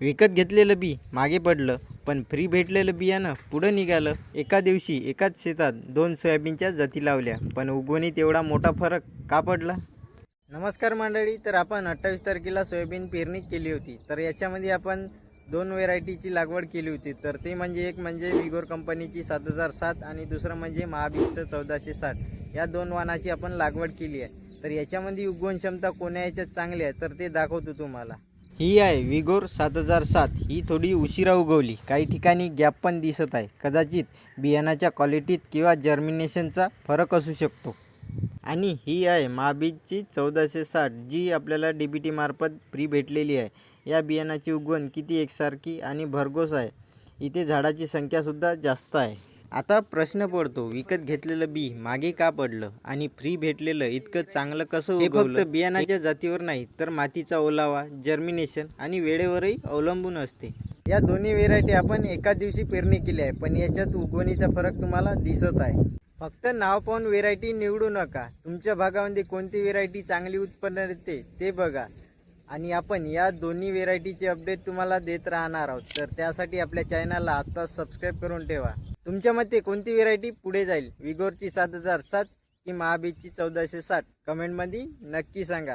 विकत घेतलेलं बी मागे पडलं, पण फ्री भेटलेलं बियाणं पुढं निघालं. एका दिवशी एकाच शेतात 2 सोयाबीनच्या जाती लावल्या, पण उगवणीत एवढा मोठा फरक का पडला? नमस्कार मंडळी, तर आपण 28 तारखेला सोयाबीन पेरणी केली होती. तर याच्यामध्ये आपण 2 व्हेरायटीची लागवड केली होती. तर ते म्हणजे एक म्हणजे विगोर कंपनीची 7007 आणि दुसरं म्हणजे महाबीजचं 1460. या 2 वाणाची आपण लागवड केली आहे. तर याच्यामध्ये उगवण क्षमता कोण्या याच्यात चांगली आहे तर ते दाखवतो तुम्हाला. ही आहे विगोर 7007. ही थोडी उशिरा उगवली, काही ठिकाणी गॅप पण दिसत आहे. कदाचित बियाणाच्या क्वालिटीत किंवा जर्मिनेशनचा फरक असू शकतो. आणि ही आहे महाबीजची 1460, जी आपल्याला DBT मार्फत फ्री भेटलेली आहे. या बियाणाची उगवण किती एकसारखी आणि भरघोस आहे. इथे झाडाची संख्यासुद्धा जास्त आहे. आता प्रश्न पडतो, विकत घेतलेलं बी मागे का पडलं आणि फ्री भेटलेलं इतकं चांगलं कसं उगवलं? हे फक्त बियाणाच्या जातीवर नाही, तर मातीचा ओलावा, जर्मिनेशन आणि वेळेवरही अवलंबून असते. या दोन्ही व्हेरायटी आपण एका दिवशी पेरणी केली आहे, पण याच्यात उगवणीचा फरक तुम्हाला दिसत आहे. फक्त नाव पाहून व्हेरायटी निवडू नका. तुमच्या भागामध्ये कोणती व्हेरायटी चांगली उत्पन्न देते ते बघा. आणि आपण या दोन्ही व्हेरायटीचे अपडेट तुम्हाला देत राहणार आहोत. तर त्यासाठी आपल्या चॅनलला आता सबस्क्राईब करून ठेवा. तुमच्या मते कोणती व्हेरायटी पुढे जाईल, विगोरची 7007 की महाबीजची 1460? कमेंटमध्ये नक्की सांगा.